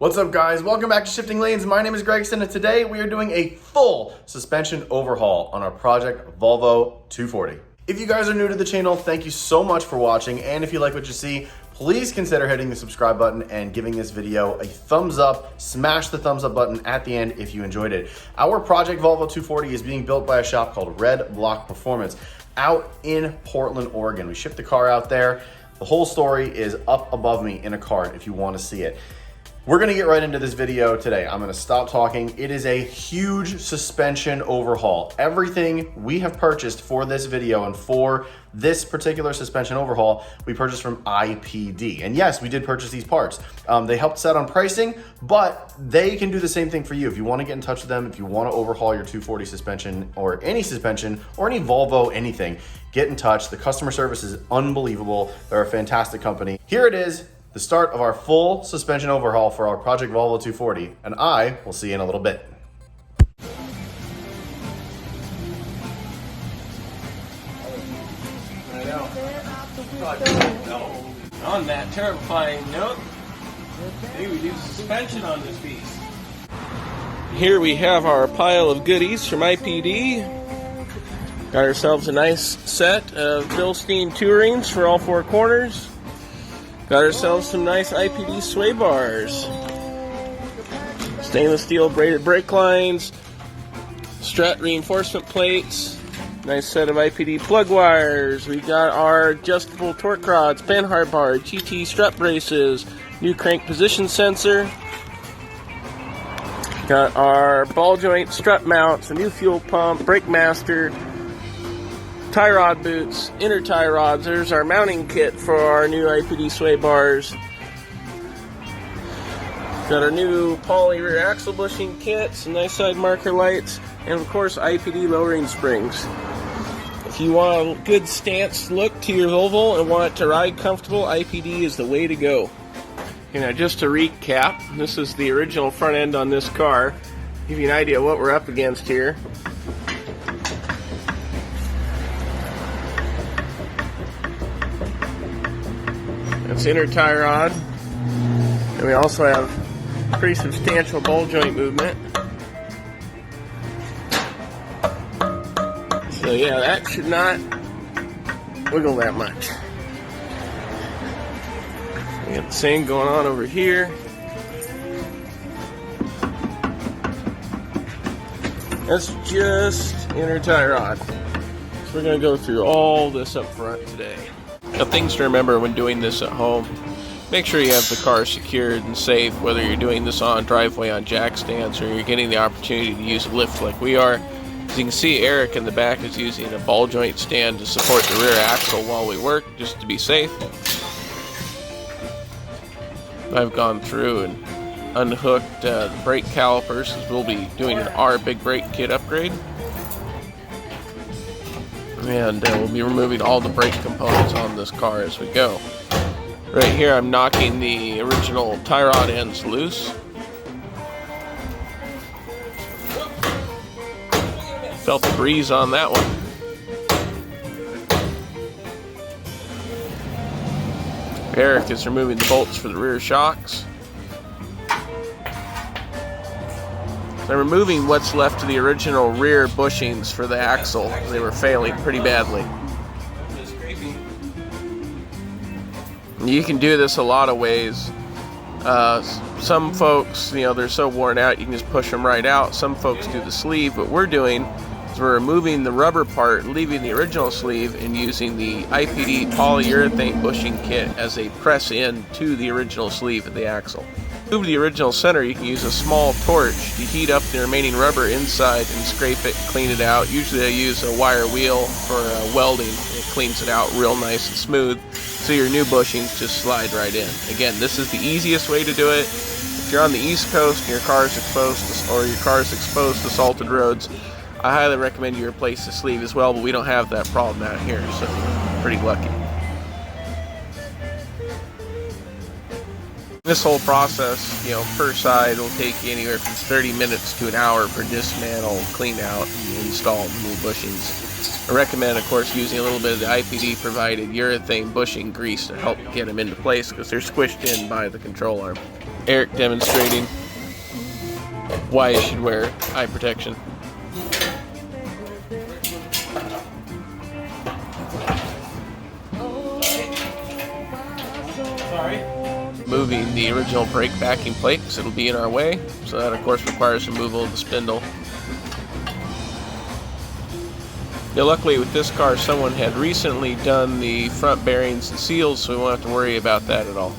What's up guys, welcome back to Shifting Lanes. My name is Gregson and today we are doing a full suspension overhaul on our project Volvo 240. If you guys are new to the channel, thank you so much for watching, and if you like what you see, please consider hitting the subscribe button and giving this video a thumbs up. Smash the thumbs up button at the end if you enjoyed it. Our project Volvo 240 is being built by a shop called Red Block Performance out in Portland, Oregon. We shipped the car out there. The whole story is up above me in a card if you want to see it. We're gonna get right into this video today. I'm gonna stop talking. It is a huge suspension overhaul. Everything we have purchased for this video and for this particular suspension overhaul, we purchased from IPD. And yes, we did purchase these parts. They helped set on pricing, but they can do the same thing for you. If you wanna get in touch with them, if you wanna overhaul your 240 suspension or any Volvo, anything, get in touch. The customer service is unbelievable. They're a fantastic company. Here it is, the start of our full suspension overhaul for our project Volvo 240, and I will see you in a little bit. I know. On that terrifying note, maybe we do suspension on this piece. Here we have our pile of goodies from IPD. Got ourselves a nice set of Bilstein Tourings for all four corners. Got ourselves some nice IPD sway bars. Stainless steel braided brake lines. Strut reinforcement plates. Nice set of IPD plug wires. We got our adjustable torque rods, panhard bar, GT strut braces, new crank position sensor. Got our ball joint strut mounts, a new fuel pump, brake master, tie rod boots, inner tie rods. There's our mounting kit for our new IPD sway bars. Got our new poly rear axle bushing kit, some nice side marker lights, and of course IPD lowering springs. If you want a good stance look to your Volvo and want it to ride comfortable, IPD is the way to go. Now just to recap, this is the original front end on this car. Give you an idea what we're up against here. That's inner tie rod, and we also have pretty substantial ball joint movement. So yeah, that should not wiggle that much. We got the same going on over here. That's just inner tie rod. So we're going to go through all this up front today. Now, things to remember when doing this at home: make sure you have the car secured and safe, whether you're doing this on driveway on jack stands or you're getting the opportunity to use a lift like we are. As you can see, Eric in the back is using a ball joint stand to support the rear axle while we work, just to be safe. I've gone through and unhooked the brake calipers, as we'll be doing our big brake kit upgrade. And we'll be removing all the brake components on this car as we go. Right here I'm knocking the original tie rod ends loose. Felt the breeze on that one. Eric is removing the bolts for the rear shocks. They're removing what's left of the original rear bushings for the axle. They were failing pretty badly. You can do this a lot of ways. Some folks, they're so worn out you can just push them right out. Some folks do the sleeve. What we're doing is we're removing the rubber part, leaving the original sleeve, and using the IPD polyurethane bushing kit as a press in to the original sleeve of the axle. To move the original center, you can use a small torch to heat up the remaining rubber inside and scrape it and clean it out. Usually I use a wire wheel for welding. It cleans it out real nice and smooth, so your new bushings just slide right in. Again, this is the easiest way to do it. If you're on the East Coast and your car is exposed to salted roads, I highly recommend you replace the sleeve as well, but we don't have that problem out here, so pretty lucky. This whole process, per side will take you anywhere from 30 minutes to an hour for dismantle, clean out, and install new bushings. I recommend, of course, using a little bit of the IPD provided urethane bushing grease to help get them into place because they're squished in by the control arm. Eric demonstrating why you should wear eye protection. Moving the original brake backing plate because it'll be in our way, so that of course requires removal of the spindle. Now luckily with this car someone had recently done the front bearings and seals, so we won't have to worry about that at all.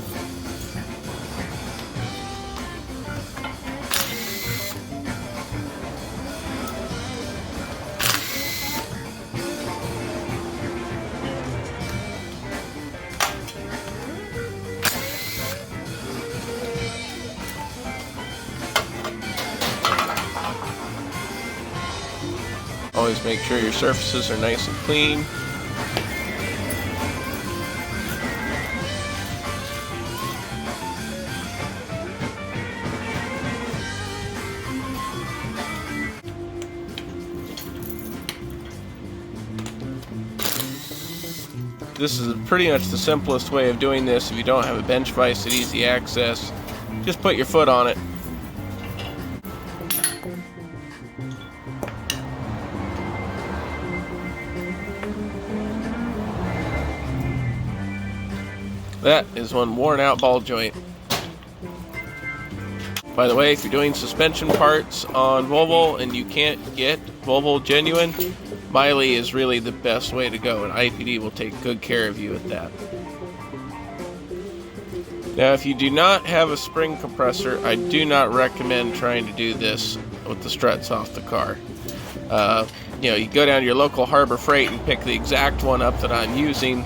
Always make sure your surfaces are nice and clean. This is pretty much the simplest way of doing this if you don't have a bench vise at easy access. Just put your foot on it. That is one worn out ball joint. By the way, if you're doing suspension parts on Volvo and you can't get Volvo genuine, Miley is really the best way to go, and IPD will take good care of you with that. Now, if you do not have a spring compressor, I do not recommend trying to do this with the struts off the car. You go down to your local Harbor Freight and pick the exact one up that I'm using.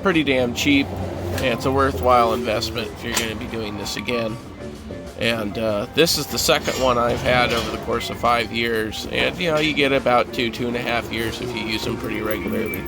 Pretty damn cheap. And it's a worthwhile investment if you're going to be doing this again. And this is the second one I've had over the course of 5 years. And you get about 2.5 years if you use them pretty regularly.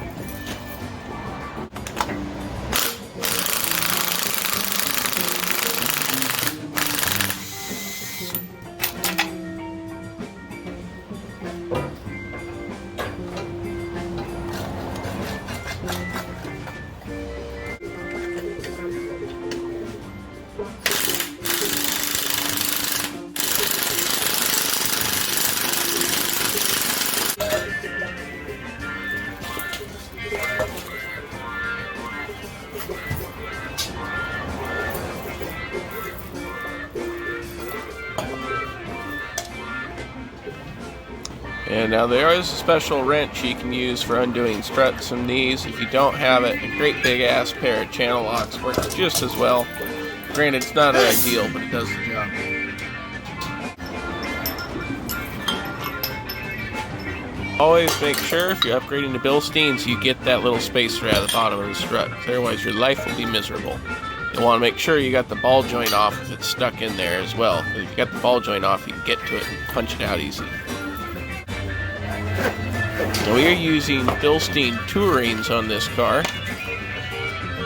And now there is a special wrench you can use for undoing struts and these. If you don't have it, a great big ass pair of channel locks works just as well. Granted, it's not ideal, but it does the job. Always make sure if you're upgrading to Bilsteins, you get that little spacer out of the bottom of the strut. Otherwise, your life will be miserable. You'll want to make sure you got the ball joint off if it's stuck in there as well. If you got the ball joint off, you can get to it and punch it out easy. Now we are using Bilstein Tourings on this car.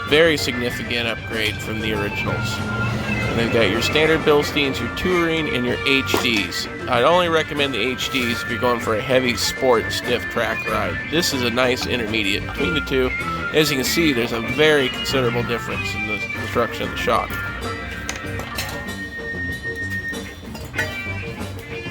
Very significant upgrade from the originals. And they've got your standard Bilsteins, your Touring, and your HDs. I'd only recommend the HDs if you're going for a heavy sport stiff track ride. This is a nice intermediate between the two. As you can see, there's a very considerable difference in the construction of the shock.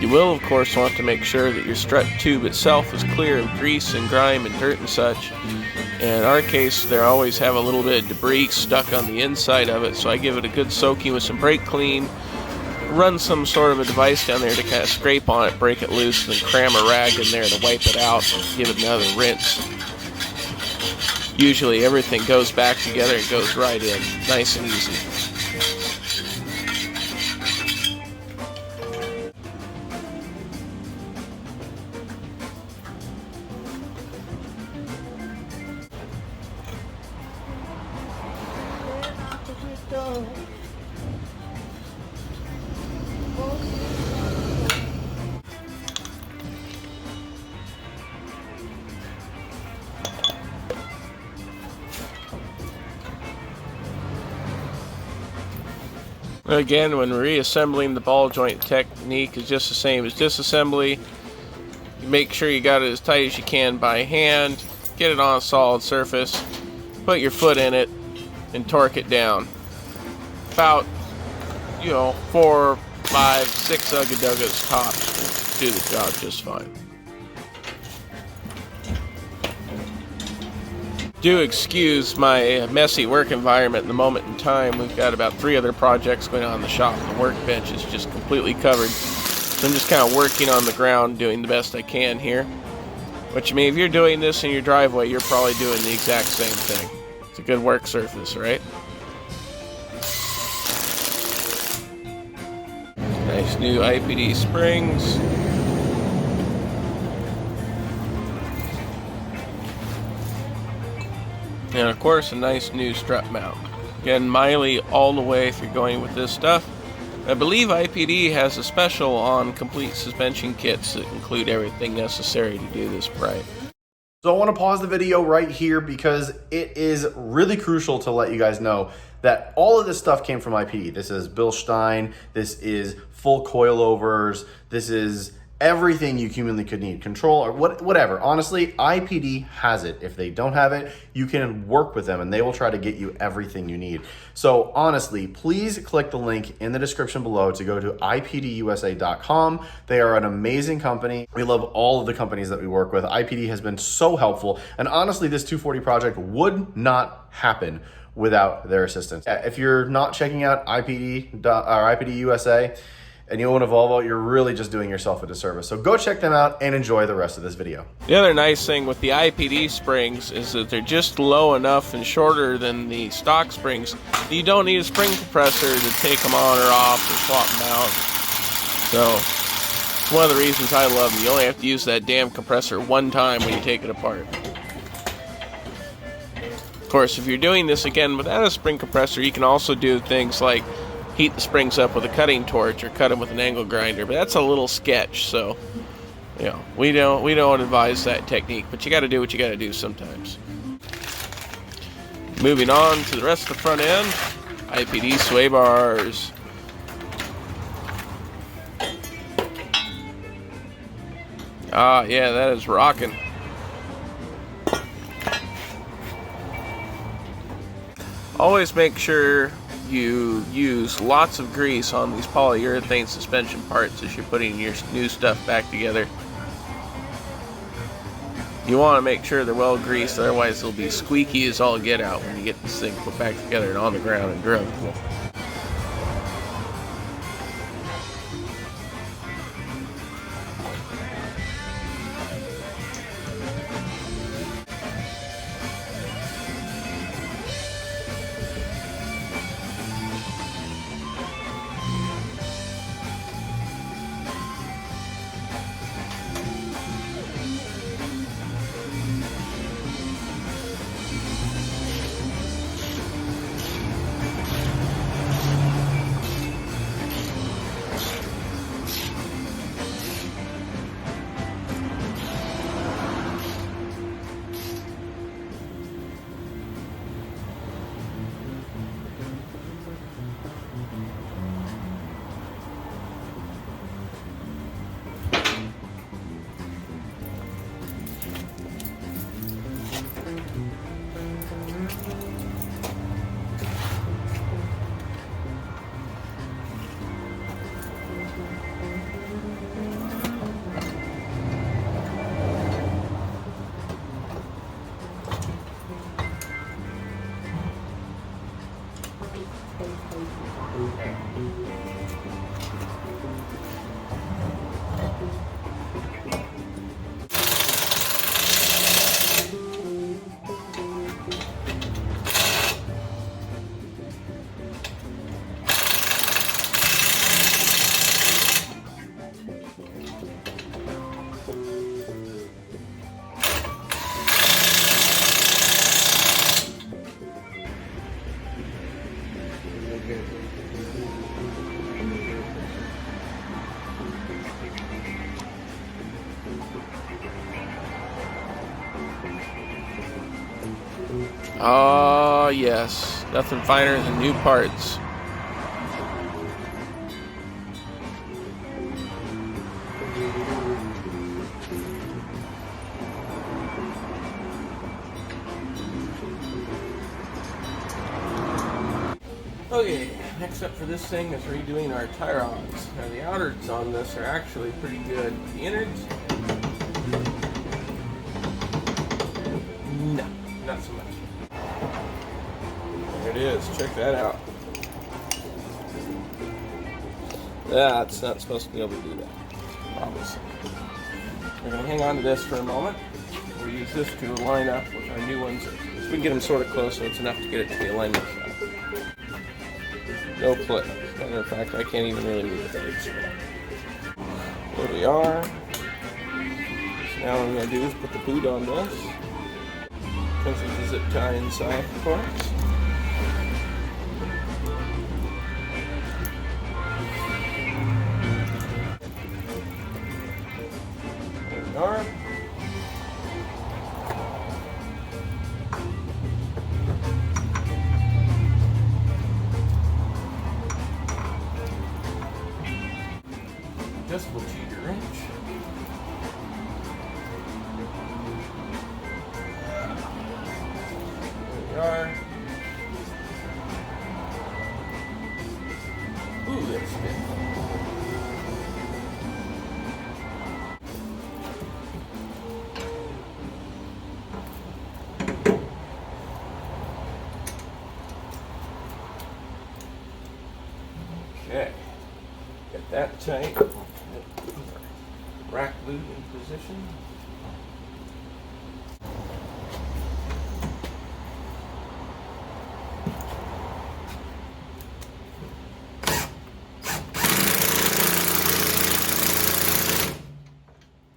You will, of course, want to make sure that your strut tube itself is clear of grease and grime and dirt and such. And in our case, they always have a little bit of debris stuck on the inside of it, so I give it a good soaking with some brake clean, run some sort of a device down there to kind of scrape on it, break it loose, and then cram a rag in there to wipe it out and give it another rinse. Usually everything goes back together and goes right in, nice and easy. Again, when reassembling, the ball joint technique is just the same as disassembly. You make sure you got it as tight as you can by hand, get it on a solid surface, put your foot in it, and torque it down. About you know, 4, 5, 6 Ugga-Duggas tops will do the job just fine. Do excuse my messy work environment in the moment in time. We've got about 3 other projects going on in the shop. The workbench is just completely covered. So I'm just kind of working on the ground, doing the best I can here. Which, I mean, if you're doing this in your driveway, you're probably doing the exact same thing. It's a good work surface, right? Nice new IPD springs. And of course, a nice new strut mount. Again, Miley all the way if you're going with this stuff. I believe IPD has a special on complete suspension kits that include everything necessary to do this right. So I want to pause the video right here because it is really crucial to let you guys know that all of this stuff came from IPD. This is Bilstein, this is full coilovers, this is everything you humanly could need, control or whatever. Honestly, IPD has it. If they don't have it, you can work with them and they will try to get you everything you need. So honestly, please click the link in the description below to go to ipdusa.com. They are an amazing company. We love all of the companies that we work with. IPD has been so helpful. And honestly, this 240 project would not happen without their assistance. If you're not checking out IPD USA, and you own a Volvo, you're really just doing yourself a disservice. So go check them out and enjoy the rest of this video. The other nice thing with the IPD springs is that they're just low enough and shorter than the stock springs. You don't need a spring compressor to take them on or off or swap them out. So it's one of the reasons I love them. You only have to use that damn compressor one time when you take it apart. Of course, if you're doing this again without a spring compressor, you can also do things like heat the springs up with a cutting torch or cut them with an angle grinder, but that's a little sketch, so you know, we don't advise that technique, but you got to do what you got to do sometimes. Moving on to the rest of the front end, IPD sway bars. Ah, yeah, that is rocking. Always make sure you use lots of grease on these polyurethane suspension parts as you're putting your new stuff back together. You want to make sure they're well greased, otherwise they'll be squeaky as all get out when you get this thing put back together and on the ground and drilled. Ah, yes. Nothing finer than new parts. Okay. next up for this thing is redoing our tie rods. Now the outers on this are actually pretty good. The innards, no, not so much. There it is, check that out. That's not supposed to be able to do that, obviously. We're going to hang on to this for a moment. We'll use this to line up with our new ones. So we can get them sort of close so it's enough to get it to the alignment shot. No clip. As a matter of fact, I can't even really move the blades. There we are. So now what I'm going to do is put the boot on this. Comes with the zip tie inside, of course. There we are. Adjustable cheater wrench. There we are. Ooh, that's good. Okay, get that tight. Rack boot in position.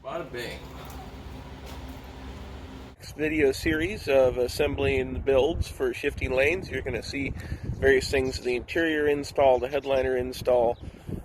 Bada bing. Next video series of assembling the builds for shifting lanes. You're going to see various things: the interior install, the headliner install.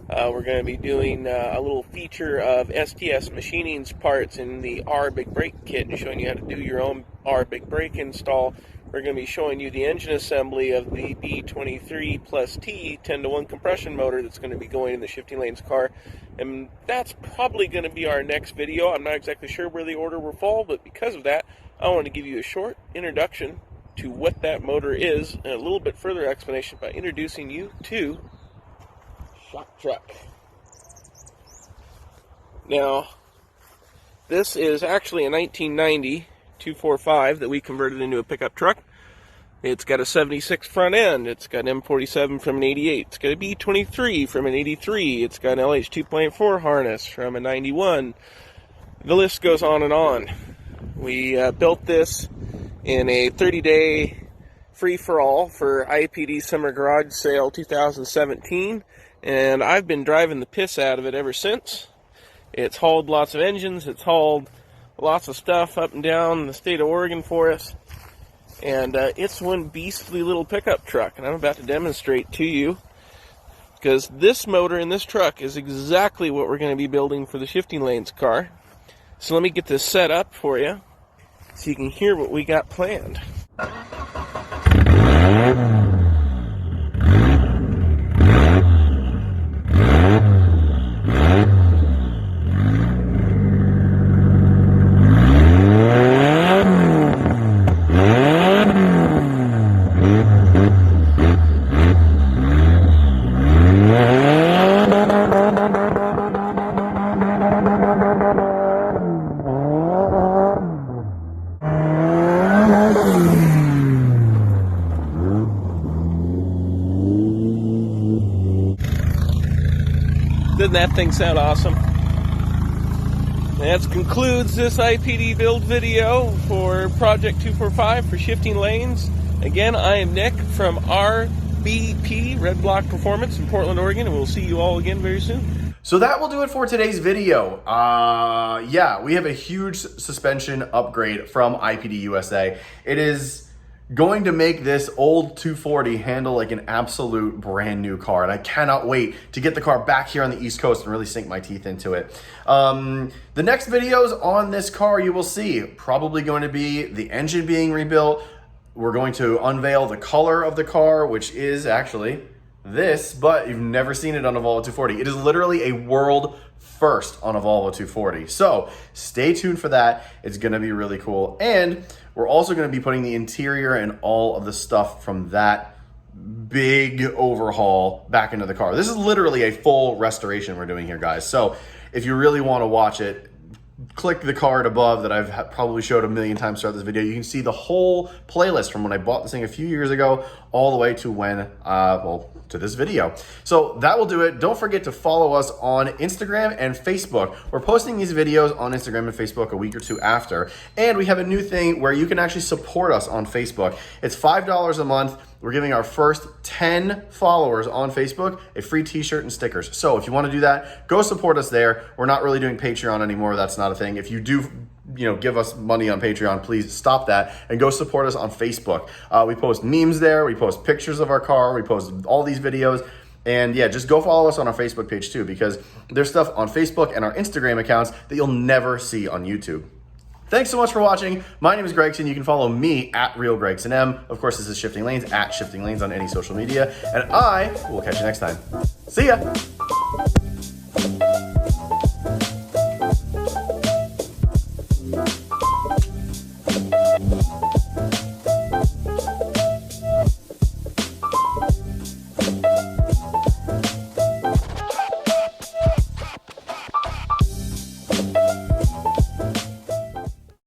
We're going to be doing a little feature of STS Machining's parts in the R Big Brake kit and showing you how to do your own R Big Brake install. We're going to be showing you the engine assembly of the B23 plus T 10-to-1 compression motor that's going to be going in the shifting lanes car. And that's probably going to be our next video. I'm not exactly sure where the order will fall, but because of that, I want to give you a short introduction to what that motor is and a little bit further explanation by introducing you to shock truck. Now, this is actually a 1990 245 that we converted into a pickup truck. It's got a 76 front end. It's got an M47 from an 88. It's got a B23 from an 83. It's got an LH 2.4 harness from a 91. The list goes on and on. We built this in a 30-day free-for-all for IPD Summer Garage Sale 2017. And I've been driving the piss out of it ever since. It's hauled lots of engines, it's hauled lots of stuff up and down the state of Oregon for us. And it's one beastly little pickup truck, and I'm about to demonstrate to you, because this motor in this truck is exactly what we're going to be building for the shifting lanes car. So let me get this set up for you, so you can hear what we got planned. Doesn't that thing sound awesome? That concludes this IPD build video for Project 245 for shifting lanes. Again, I am Nick from RBP, Red Block Performance in Portland, Oregon, and we'll see you all again very soon. So that will do it for today's video. Yeah, we have a huge suspension upgrade from IPD USA. It is going to make this old 240 handle like an absolute brand new car, and I cannot wait to get the car back here on the East Coast and really sink my teeth into it. The next videos on this car you will see probably going to be the engine being rebuilt. We're going to unveil the color of the car, which is actually this, but you've never seen it on a Volvo 240. It is literally a world first on a Volvo 240. So stay tuned for that. It's going to be really cool. And we're also going to be putting the interior and all of the stuff from that big overhaul back into the car. This is literally a full restoration we're doing here, guys. So if you really want to watch it, click the card above that I've probably showed a million times throughout this video. You can see the whole playlist from when I bought this thing a few years ago all the way to when, well, to this video. So that will do it. Don't forget to follow us on Instagram and Facebook. We're posting these videos on Instagram and Facebook a week or two after. And we have a new thing where you can actually support us on Facebook. It's $5 a month. We're giving our first 10 followers on Facebook a free t-shirt and stickers. So if you want to do that, go support us there. We're not really doing Patreon anymore. That's not a thing. If you do, give us money on Patreon, please stop that and go support us on Facebook. We post memes there. We post pictures of our car. We post all these videos. And yeah, just go follow us on our Facebook page too, because there's stuff on Facebook and our Instagram accounts that you'll never see on YouTube. Thanks so much for watching. My name is Gregson. You can follow me at RealGregsonM. Of course, this is Shifting Lanes, at Shifting Lanes on any social media. And I will catch you next time. See ya.